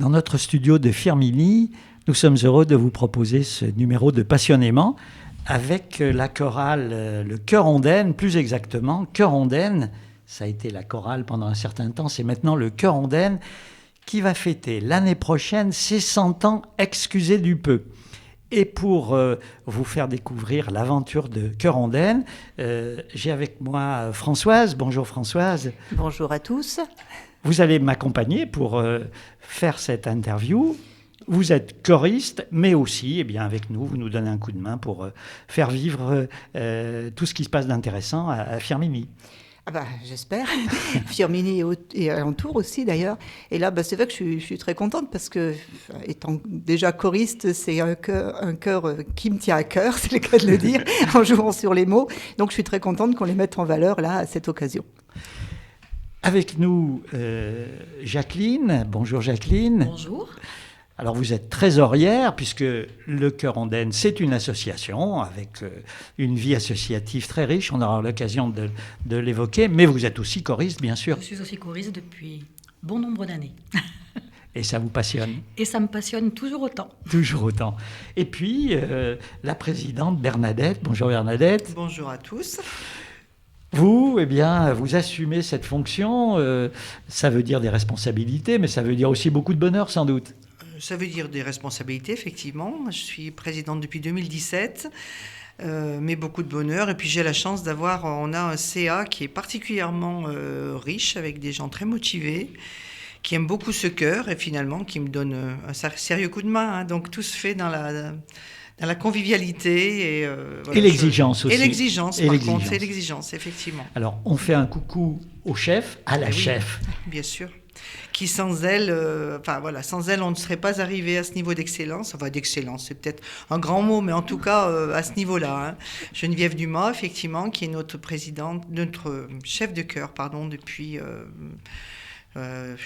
Dans notre studio de Firminy, nous sommes heureux de vous proposer ce numéro de Passionnément avec la chorale, le Chœur Ondaine, plus exactement. Chœur Ondaine, ça a été la chorale pendant un certain temps, c'est maintenant le Chœur Ondaine qui va fêter l'année prochaine ses 100 ans, excusez du peu. Et pour vous faire découvrir l'aventure de Chœur Ondaine, j'ai avec moi Françoise. Bonjour Françoise. Bonjour à tous. Vous allez m'accompagner pour faire cette interview. Vous êtes choriste, mais aussi, eh bien, avec nous, vous nous donnez un coup de main pour faire vivre tout ce qui se passe d'intéressant à Firminy. Ah bah, j'espère. Firminy et alentour aussi d'ailleurs. Et là, c'est vrai que je suis très contente parce que, étant déjà choriste, c'est un chœur qui me tient à cœur, c'est le cas de le dire, en jouant sur les mots. Donc je suis très contente qu'on les mette en valeur là, à cette occasion. Avec nous, Jacqueline. Bonjour Jacqueline. Bonjour. Alors vous êtes trésorière, puisque le Chœur Ondaine, c'est une association avec une vie associative très riche, on aura l'occasion de l'évoquer, mais vous êtes aussi choriste, bien sûr. Je suis aussi choriste depuis bon nombre d'années. Et ça vous passionne? Et ça me passionne toujours autant. Toujours autant. Et puis, la présidente Bernadette. Bonjour Bernadette. Bonjour à tous. Vous, eh bien, vous assumez cette fonction, ça veut dire des responsabilités, mais ça veut dire aussi beaucoup de bonheur sans doute. Ça veut dire des responsabilités, effectivement. Je suis présidente depuis 2017, mais beaucoup de bonheur. Et puis j'ai la chance on a un CA qui est particulièrement riche, avec des gens très motivés, qui aiment beaucoup ce chœur et finalement qui me donnent un sérieux coup de main. Hein. Donc tout se fait dans la convivialité. Voilà, et l'exigence aussi. Et l'exigence, par contre, c'est l'exigence, effectivement. Alors, on fait un coucou au chef, à la chef. Bien sûr. Qui sans elle, sans elle, on ne serait pas arrivé à ce niveau d'excellence. Enfin, d'excellence, c'est peut-être un grand mot, mais en tout cas, à ce niveau-là. Hein. Geneviève Dumas, effectivement, qui est notre présidente, notre chef de chœur, depuis... je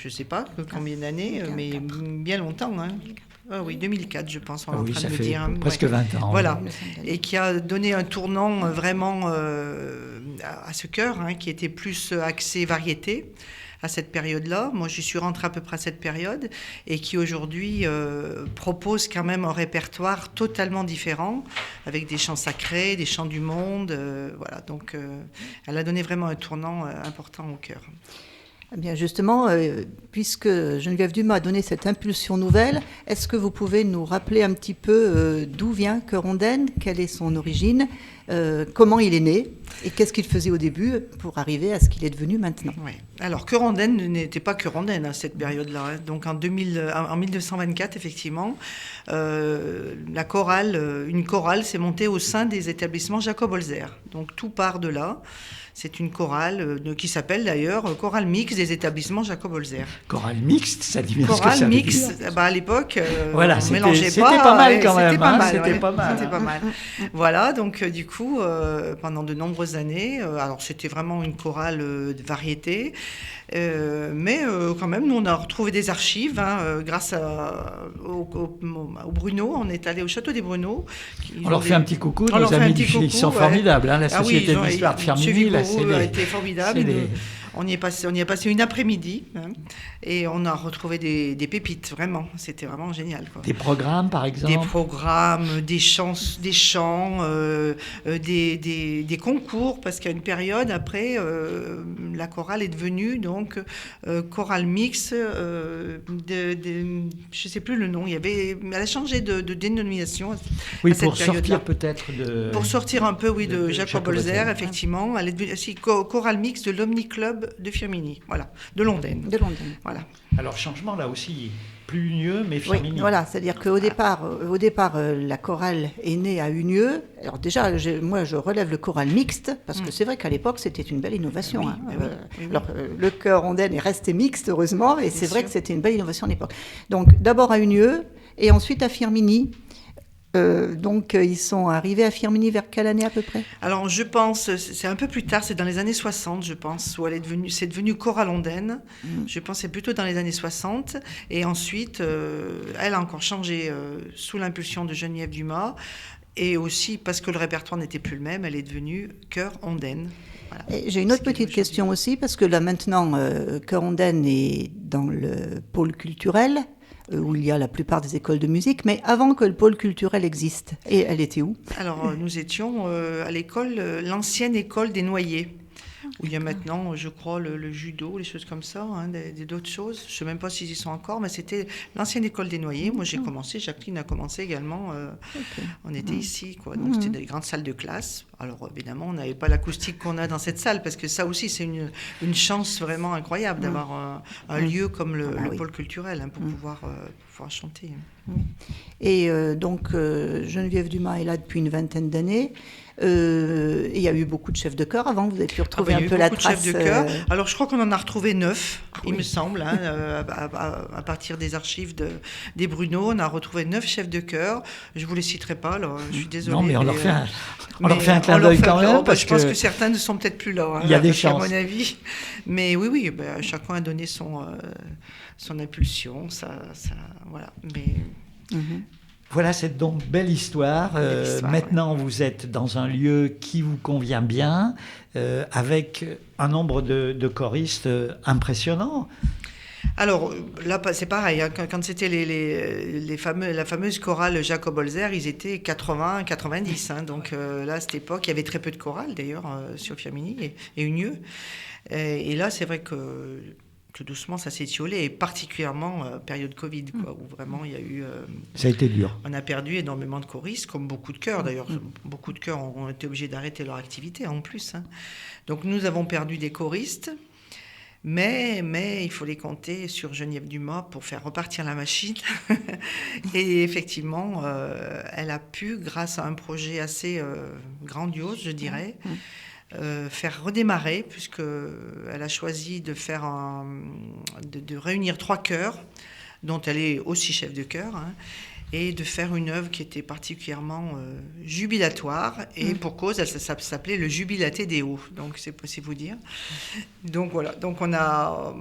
ne sais pas combien d'années, mais bien longtemps. Hein. Ah oui, 2004, je pense, on est en train de me dire. Presque 20 ans. Voilà, et qui a donné un tournant vraiment à ce chœur, hein, qui était plus axé variété à cette période-là. Moi, je suis rentrée à peu près à cette période, et qui aujourd'hui propose quand même un répertoire totalement différent, avec des chants sacrés, des chants du monde. Voilà, donc elle a donné vraiment un tournant important au chœur. Eh bien justement, puisque Geneviève Dumas a donné cette impulsion nouvelle, est-ce que vous pouvez nous rappeler un petit peu d'où vient Chœur Ondaine, quelle est son origine, comment il est né et qu'est-ce qu'il faisait au début pour arriver à ce qu'il est devenu maintenant? Oui. Alors Chœur Ondaine n'était pas Chœur Ondaine à cette période-là. Hein. Donc en 1924, effectivement, une chorale s'est montée au sein des établissements Jacob Holzer. Donc tout part de là. C'est une chorale qui s'appelle d'ailleurs chorale mixte des établissements Jacob Holzer. Chorale mixte, ça dit bien chorale ce que ça mixte, veut dire. À l'époque, voilà, on mélangeait pas. C'était pas mal quand même. C'était pas mal. Voilà, donc du coup, pendant de nombreuses années, alors c'était vraiment une chorale de variété, mais quand même, nous on a retrouvé des archives grâce au Bruno. On est allé au château des Bruno. On leur fait un petit coucou, nos amis du Chili, ils sont formidables. Hein, la Société de l'Histoire de Firminy, a été formidable. On y a passé une après-midi, hein, et on a retrouvé des pépites, vraiment. C'était vraiment génial. Quoi. Des programmes, par exemple? Des programmes, des chants, des concours, parce qu'à une période, après, la chorale est devenue donc chorale mixte, je ne sais plus le nom. Elle a changé de dénomination à cette période-là. Pour sortir un peu, de Jacob Holzer, effectivement. Elle est devenue chorale mixte de l'Omni Club de Firminy, voilà, de Ondaine. Voilà. Alors changement là aussi, plus Unieux, mais Firminy. Oui, voilà, c'est-à-dire qu'au départ, la chorale est née à Unieux. Alors déjà, moi je relève le choral mixte, parce que c'est vrai qu'à l'époque c'était une belle innovation. Oui. Alors le chœur Ondaine est resté mixte, heureusement, et c'est vrai que c'était une belle innovation à l'époque. Donc d'abord à Unieux, et ensuite à Firminy. Donc, ils sont arrivés à Firminy vers quelle année à peu près? Alors, je pense, c'est un peu plus tard, c'est dans les années 60, je pense, où c'est devenu chorale ondaine. Je pense que c'est plutôt dans les années 60. Et ensuite, elle a encore changé sous l'impulsion de Geneviève Dumas. Et aussi, parce que le répertoire n'était plus le même, elle est devenue Chœur Ondaine. Voilà. J'ai une autre petite question aussi, parce que là maintenant, Chœur Ondaine est dans le pôle culturel. où il y a la plupart des écoles de musique, mais avant que le pôle culturel existe. Et elle était où? Alors, nous étions à l'école, l'ancienne école des Noyers, où il y a maintenant, je crois, le judo, les choses comme ça, hein, d'autres choses. Je ne sais même pas s'ils y sont encore, mais c'était l'ancienne école des Noyers. Moi, j'ai commencé, Jacqueline a commencé également. On était ici, quoi. Donc, c'était des grandes salles de classe. Alors, évidemment, on n'avait pas l'acoustique qu'on a dans cette salle, parce que ça aussi, c'est une chance vraiment incroyable d'avoir un lieu comme le pôle culturel, hein, pour pouvoir chanter. Et donc, Geneviève Dumas est là depuis une vingtaine d'années. Et il y a eu beaucoup de chefs de chœur avant, vous avez pu retrouver un peu la trace. Chefs de chœur. Alors je crois qu'on en a retrouvé 9, il me semble, hein, à partir des archives des Bruno, on a retrouvé 9 chefs de chœur. Je vous les citerai pas, alors je suis désolée. Non, mais on leur fait un clin d'œil quand même. Parce je pense que certains ne sont peut-être plus là, hein, il y a des chances, à mon avis. Mais oui, chacun a donné son impulsion, voilà. Mais voilà cette donc belle histoire. Maintenant, vous êtes dans un lieu qui vous convient bien, avec un nombre de choristes impressionnant. Alors là, c'est pareil. Hein, quand c'était la fameuse chorale Jacob Holzer, ils étaient 80, 90. Hein, donc là, à cette époque, il y avait très peu de chorales d'ailleurs sur Firminy et Unieux. Et là, c'est vrai que tout doucement, ça s'est étiolé, et particulièrement période Covid, quoi, où vraiment il y a eu... ça a été dur. On a perdu énormément de choristes, comme beaucoup de chœurs d'ailleurs. Beaucoup de chœurs ont été obligés d'arrêter leur activité en plus. Hein. Donc nous avons perdu des choristes, mais il faut les compter sur Geneviève Dumas pour faire repartir la machine. Et effectivement, elle a pu, grâce à un projet assez grandiose, je dirais, faire redémarrer, puisqu'elle a choisi de réunir 3 chœurs, dont elle est aussi chef de chœur, hein, et de faire une œuvre qui était particulièrement jubilatoire, et pour cause, ça s'appelait le Jubilate Deo, donc c'est possible vous dire. Donc voilà, donc on a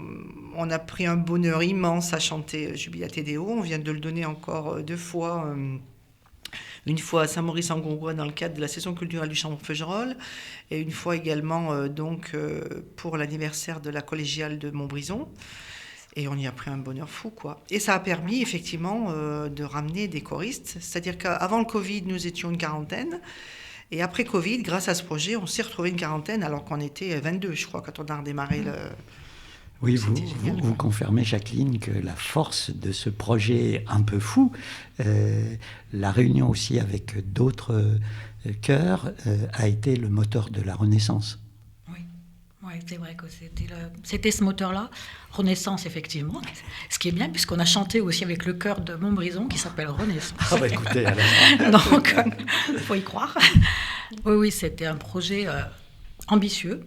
pris un bonheur immense à chanter Jubilate Deo, on vient de le donner encore 2 fois, une fois à Saint-Maurice-en-Gourgois dans le cadre de la saison culturelle du Chambon-Feugerolles, et une fois également pour l'anniversaire de la collégiale de Montbrison. Et on y a pris un bonheur fou, quoi. Et ça a permis effectivement de ramener des choristes. C'est-à-dire qu'avant le Covid, nous étions une quarantaine. Et après Covid, grâce à ce projet, on s'est retrouvé une quarantaine, alors qu'on était 22, je crois, quand on a redémarré le... Oui, vous confirmez, Jacqueline, que la force de ce projet un peu fou, la réunion aussi avec d'autres chœurs, a été le moteur de la Renaissance. Oui, c'est vrai que c'était ce moteur-là. Renaissance, effectivement. Ce qui est bien, puisqu'on a chanté aussi avec le chœur de Montbrison, qui s'appelle Renaissance. Ah bah écoutez, alors... Donc, il faut y croire. Oui, c'était un projet ambitieux.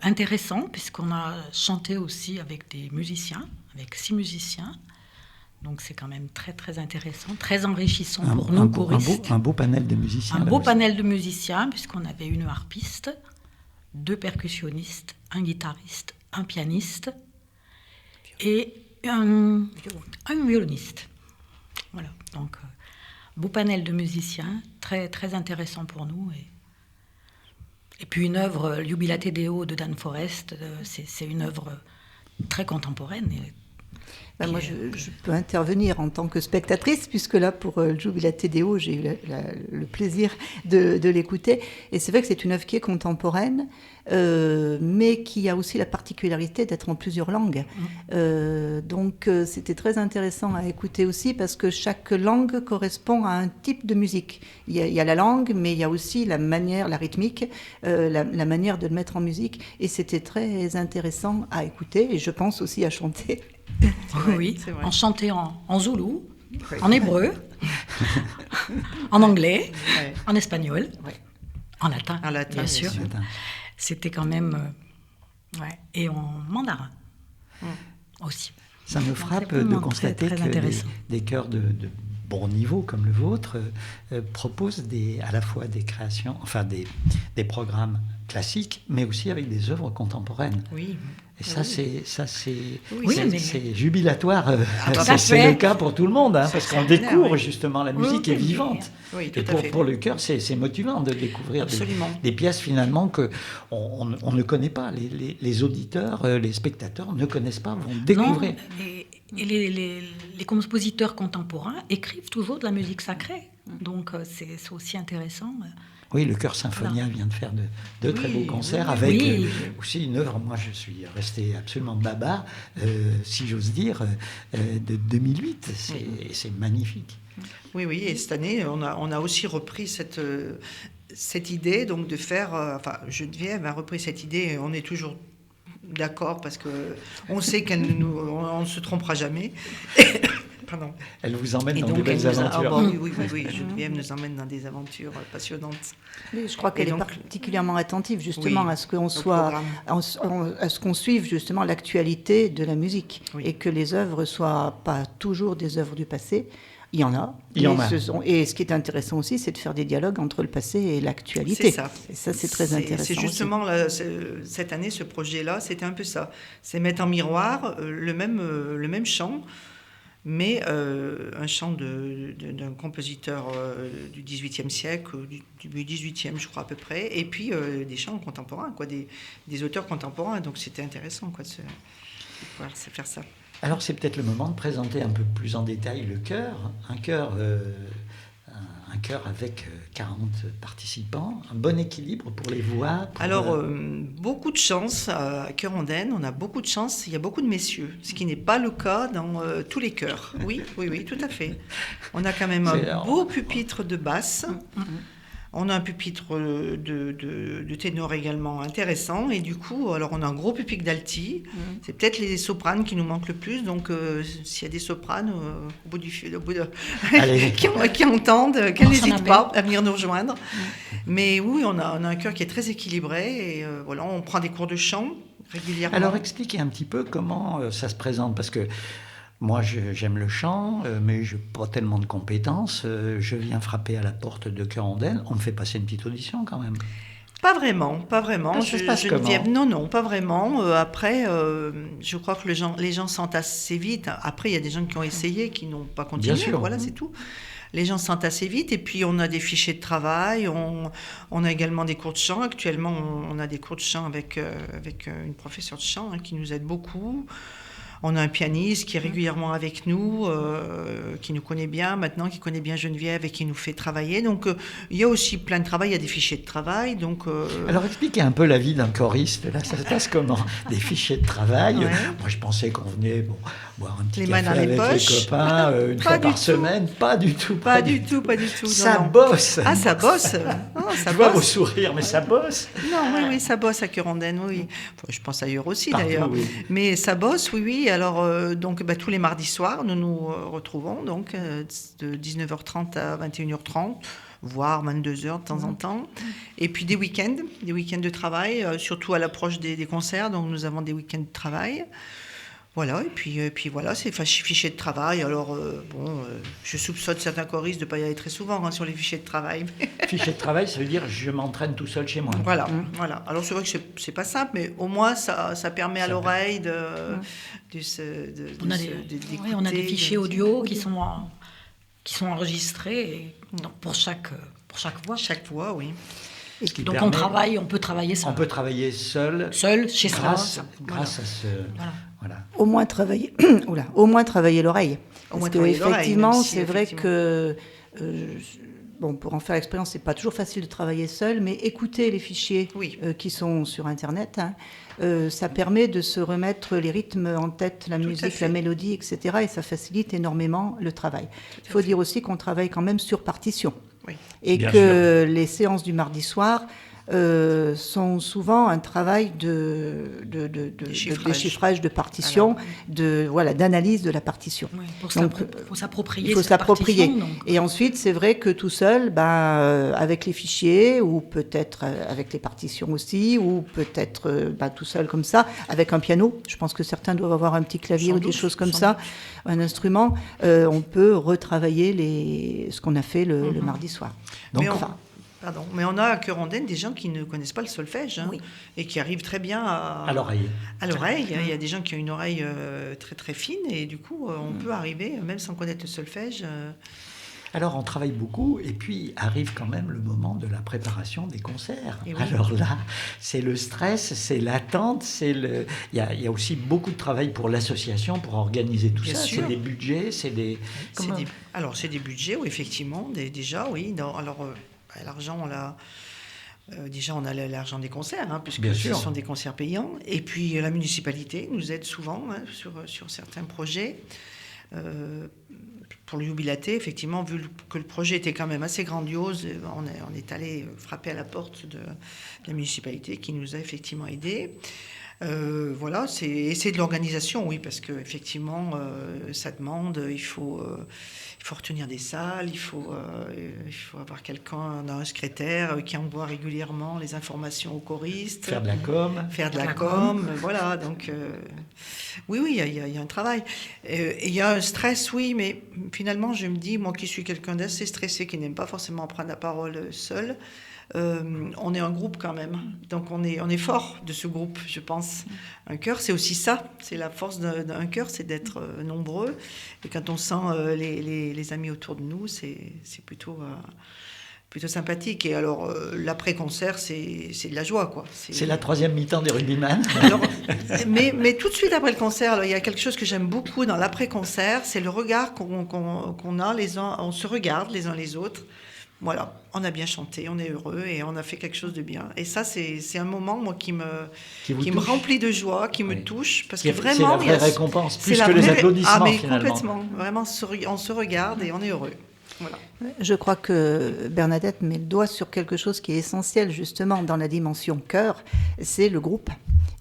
Intéressant, puisqu'on a chanté aussi avec des musiciens, avec 6 musiciens. Donc c'est quand même très très intéressant, très enrichissant pour nous choristes. Un beau panel de musiciens. Un beau panel de musiciens, puisqu'on avait une harpiste, 2 percussionnistes, un guitariste, un pianiste et un violoniste. Voilà, donc beau panel de musiciens, très très intéressant pour nous. Et puis une œuvre, Jubilate Deo de Dan Forest, c'est une œuvre très contemporaine. Moi, je peux intervenir en tant que spectatrice, puisque là, pour Jubilate Deo, j'ai eu le plaisir de l'écouter. Et c'est vrai que c'est une œuvre qui est contemporaine, mais qui a aussi la particularité d'être en plusieurs langues. Donc, c'était très intéressant à écouter aussi, parce que chaque langue correspond à un type de musique. Il y a la langue, mais il y a aussi la manière, la rythmique, la manière de le mettre en musique. Et c'était très intéressant à écouter, et je pense aussi à chanter. Oui, en chanter en zoulou, en hébreu, en anglais, en espagnol, en latin, bien sûr. C'était quand même... et en mandarin aussi. Ça me frappe de constater que des chœurs de bon niveau comme le vôtre proposent à la fois des créations, enfin des programmes classiques, mais aussi avec des œuvres contemporaines. Oui. Et ça, c'est Oui, mais- jubilatoire. bah, C'est le cas pour tout le monde, hein, parce qu'on découvre oui. justement la musique est vivante. Oui, tout Et à fait. pour le chœur, c'est motivant de découvrir Absolument. des pièces finalement que on ne connaît pas. Les auditeurs, les spectateurs ne connaissent pas, vont découvrir. Non, et les compositeurs contemporains écrivent toujours de la musique sacrée. Donc c'est aussi intéressant. Oui, le chœur Symphonia vient de faire de très beaux concerts oui, avec oui. aussi une œuvre. Moi, je suis resté absolument baba, si j'ose dire, de 2008. C'est magnifique. Oui, et cette année, on a aussi repris cette idée donc de faire. Enfin, Geneviève a repris cette idée. Et on est toujours d'accord parce que on sait on ne se trompera jamais. Pardon. Elle vous emmène Et dans donc, de belles aventures. oui, Geneviève nous emmène dans des aventures passionnantes. Oui, je crois qu'elle Et est donc- particulièrement attentive justement Oui, à ce qu'on au soit, programme. à ce qu'on suive justement l'actualité de la musique Oui. et que les œuvres soient pas toujours des œuvres du passé. Il y en a. Il y en a. Et ce qui est intéressant aussi, c'est de faire des dialogues entre le passé et l'actualité. C'est ça. Et ça, c'est très intéressant. C'est aussi. justement cette année, ce projet-là, c'était un peu ça. C'est mettre en miroir le même chant, mais un chant d'un compositeur du XVIIIe siècle, du début XVIIIe, je crois à peu près, et puis des chants contemporains, quoi, des auteurs contemporains. Donc c'était intéressant, quoi, de pouvoir faire ça. Alors, c'est peut-être le moment de présenter un peu plus en détail le chœur. Un chœur avec 40 participants, un bon équilibre pour les voix. Alors, beaucoup de chance à Chœur Ondaine, on a beaucoup de chance, il y a beaucoup de messieurs, ce qui n'est pas le cas dans tous les chœurs. Oui, tout à fait. On a quand même un beau pupitre de basse, on a un pupitre de ténor également intéressant, et du coup, alors on a un gros pupitre d'alti, c'est peut-être les sopranes qui nous manquent le plus, donc s'il y a des sopranes au bout Allez. qui entendent, qu'elles On s'en n'hésitent appelle. pas à venir nous rejoindre. Mais oui, on a un chœur qui est très équilibré, et voilà, on prend des cours de chant régulièrement. Alors, expliquez un petit peu comment ça se présente, parce que moi, j'aime le chant, mais je n'ai pas tellement de compétences. Je viens frapper à la porte de Chœur Ondaine. On me fait passer une petite audition quand même. Pas vraiment. Ça se passe comment ? Non, pas vraiment. Après, je crois que les gens sentent assez vite. Après, il y a des gens qui ont essayé, qui n'ont pas continué. Bien sûr. Voilà, c'est tout. Les gens sentent assez vite. Et puis, on a des fichiers de travail. On a également des cours de chant. Actuellement, on a des cours de chant avec une professeure de chant qui nous aide beaucoup. On a un pianiste qui est régulièrement avec nous, qui nous connaît bien maintenant, qui connaît bien Geneviève et qui nous fait travailler. Donc, il y a aussi plein de travail, il y a des fichiers de travail. Donc, Alors, expliquez un peu la vie d'un choriste. Là, ça se passe comment ? Des fichiers de travail. Ouais. Moi, je pensais qu'on venait boire un petit Les mains café dans les avec poches. les copains une Pas fois du par tout. semaine. Pas du tout. pas du tout. Ça non. bosse. Ah, ça bosse. Oh, ça Je vois bosse. vos sourires, mais ça bosse. Non, oui, ça bosse à Chœur Ondaine, oui. Enfin, je pense ailleurs aussi, Partout, d'ailleurs. oui. Mais ça bosse, oui. Alors, donc, tous les mardis soirs, nous nous retrouvons, donc, de 19h30 à 21h30, voire 22h de temps en temps. Et puis des week-ends de travail, surtout à l'approche des concerts. Donc, nous avons des week-ends de travail. Voilà, et puis voilà, c'est fichier de travail. Alors, je soupçonne certains choristes de ne pas y aller très souvent sur les fichiers de travail. Fichier de travail, ça veut dire je m'entraîne tout seul chez moi. Voilà. Alors, c'est vrai que c'est pas simple, mais au moins, ça permet à l'oreille On a des fichiers audio qui sont enregistrés pour chaque voix. Chaque voix, oui. Ce qui Donc permet- on peut travailler On peut travailler seul chez soi. grâce à ce... Voilà. Au moins travailler, au moins travailler l'oreille. Au moins Parce que travailler l'oreille, effectivement, même si, c'est vrai effectivement. que pour en faire l'expérience, c'est pas toujours facile de travailler seul, mais écouter les fichiers Oui. qui sont sur Internet, ça permet de se remettre les rythmes en tête, la Tout à musique, fait. la mélodie, etc. Et ça facilite énormément le travail. Il faut dire aussi qu'on travaille quand même sur partition. Oui. Et Bien que les séances du mardi soir sont souvent un travail de déchiffrage de partition, d'analyse de la partition. Oui, Donc, faut s'approprier. il faut cette s'approprier. partition, donc. Et ensuite, c'est vrai que tout seul, avec les fichiers, ou peut-être avec les partitions aussi, ou peut-être tout seul comme ça, avec un piano. Je pense que certains doivent avoir un petit clavier Sans ou des doute, choses comme sans ça, un instrument. On peut retravailler ce qu'on a fait le mardi soir. Donc, Mais Pardon. Mais on a à Cœur-Ondaine des gens qui ne connaissent pas le solfège et qui arrivent très bien à l'oreille. À l'oreille. Il y a des gens qui ont une oreille très très fine et du coup, on peut arriver, même sans connaître le solfège. Alors, on travaille beaucoup et puis arrive quand même le moment de la préparation des concerts. Oui. Alors là, c'est le stress, c'est l'attente, il y a aussi beaucoup de travail pour l'association, pour organiser tout Bien ça. sûr. C'est des budgets, Alors, c'est des budgets, oui, effectivement, déjà, oui. L'argent, on l'a... déjà, on a l'argent des concerts, puisque Bien ce sûr. sont des concerts payants. Et puis, la municipalité nous aide souvent sur certains projets. Pour le jubilaté, effectivement, vu que le projet était quand même assez grandiose, on est allé frapper à la porte de la municipalité qui nous a effectivement aidés. Voilà, c'est de l'organisation, oui, parce qu'effectivement, ça demande, il faut retenir des salles, il faut avoir quelqu'un, un secrétaire qui envoie régulièrement les informations aux choristes. Faire de la com. Faire de la com, voilà, donc oui, il y a un travail. Et il y a un stress, oui, mais finalement, je me dis, moi qui suis quelqu'un d'assez stressé, qui n'aime pas forcément prendre la parole seul, on est un groupe quand même, donc on est fort de ce groupe, je pense. Un chœur, c'est aussi ça, c'est la force d'un chœur, c'est d'être nombreux, et quand on sent les amis autour de nous, c'est plutôt sympathique. Et alors, l'après-concert, c'est de la joie, quoi. C'est la troisième mi-temps des rugbyman. Alors, mais tout de suite après le concert, là, il y a quelque chose que j'aime beaucoup dans l'après-concert, c'est le regard qu'on a les uns, on se regarde les uns les autres. Voilà, on a bien chanté, on est heureux et on a fait quelque chose de bien. Et ça, c'est un moment, moi, qui me remplit de joie, qui me touche. Parce que vraiment, c'est la vraie récompense, plus que les applaudissements, finalement. Complètement. Vraiment, on se regarde et on est heureux. Voilà. Je crois que Bernadette met le doigt sur quelque chose qui est essentiel, justement, dans la dimension chœur, c'est le groupe.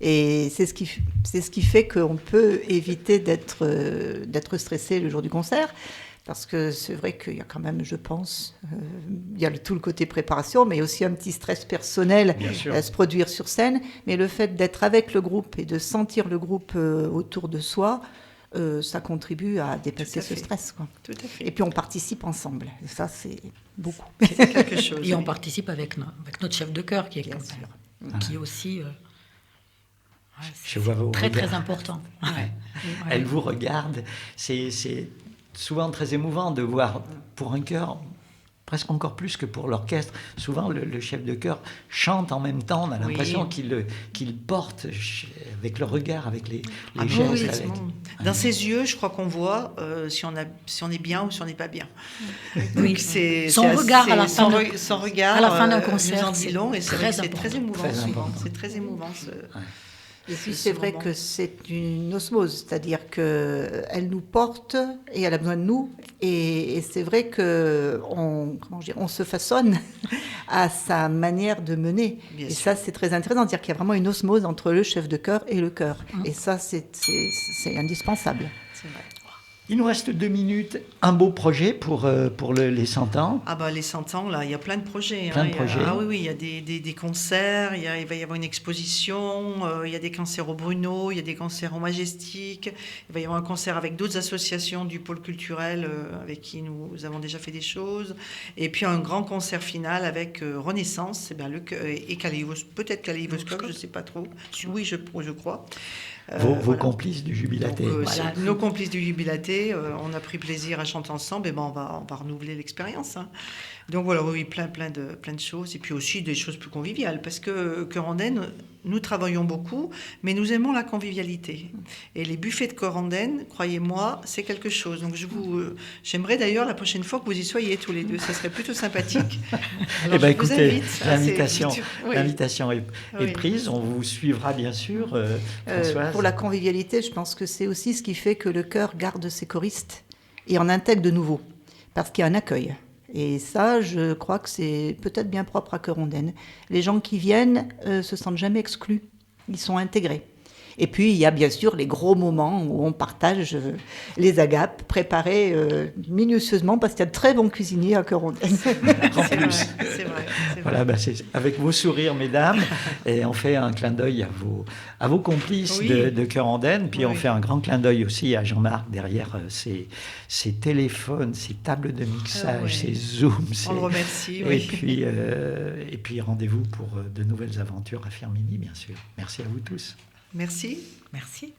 Et c'est ce qui fait qu'on peut éviter d'être stressé le jour du concert. Parce que c'est vrai qu'il y a quand même, je pense, il y a tout le côté préparation, mais aussi un petit stress personnel à se produire sur scène. Mais le fait d'être avec le groupe et de sentir le groupe autour de soi, ça contribue à dépasser ce stress, quoi. Tout à fait. Et puis on participe ensemble. Et ça, c'est beaucoup. C'est quelque chose. Et on participe avec notre chef de chœur qui est Bien quand sûr. même, qui est aussi Je vois vos très regards. très important. Ouais. Elle vous regarde. C'est souvent très émouvant de voir, pour un chœur, presque encore plus que pour l'orchestre. Souvent, le chef de chœur chante en même temps. On a l'impression qu'il porte avec le regard, avec les gestes. Dans ses yeux, je crois qu'on voit si on est bien ou si on n'est pas bien. Oui. Son regard à la fin d'un nous concert, en dit long, et c'est vrai que c'est très émouvant. Très souvent. important. C'est très émouvant. Et puis c'est vrai que c'est une osmose, c'est-à-dire qu'elle nous porte et elle a besoin de nous. Et c'est vrai qu'on se façonne à sa manière de mener. Bien et sûr. ça, c'est très intéressant, c'est-à-dire qu'il y a vraiment une osmose entre le chef de chœur et le chœur. Et ça, c'est indispensable. C'est vrai. Il nous reste 2 minutes. Un beau projet pour les 100 ans. Ah bah les 100 ans, là, il y a plein de projets. Plein de projets. Ah oui, il y a des concerts, il va y avoir une exposition, il y a des concerts au Bruno, il y a des concerts au Majestic, il va y avoir un concert avec d'autres associations du pôle culturel avec qui nous avons déjà fait des choses, et puis un grand concert final avec Renaissance, et peut-être Kaléidoscope, je ne sais pas trop. Oui, je crois. Vos Voilà. complices du jubilaté. Donc, nos complices du jubilaté, on a pris plaisir à chanter ensemble, et on va renouveler l'expérience. Donc voilà, oui, plein de choses, et puis aussi des choses plus conviviales, parce que Cœur-Ondaine, nous travaillons beaucoup, mais nous aimons la convivialité. Et les buffets de Cœur-Ondaine, croyez-moi, c'est quelque chose. Donc j'aimerais d'ailleurs la prochaine fois que vous y soyez tous les deux, ça serait plutôt sympathique. Alors, Eh bien, je vous écoutez, invite. l'invitation est prise. On vous suivra, bien sûr, Françoise. Pour la convivialité, je pense que c'est aussi ce qui fait que le chœur garde ses choristes et en intègre de nouveaux, parce qu'il y a un accueil. Et ça, je crois que c'est peut-être bien propre à Cœur-Ondaine. Les gens qui viennent se sentent jamais exclus, ils sont intégrés. Et puis, il y a bien sûr les gros moments où on partage les agapes préparées minutieusement parce qu'il y a de très bons cuisiniers à Cœur-Ondaine. C'est vrai, c'est vrai. Voilà, c'est avec vos sourires, mesdames, et on fait un clin d'œil à vos complices de Cœur-Ondaine, puis on fait un grand clin d'œil aussi à Jean-Marc derrière ses téléphones, ses tables de mixage, ses zooms. On le remercie. Et puis rendez-vous pour de nouvelles aventures à Firminy, bien sûr. Merci à vous tous. Merci. Merci.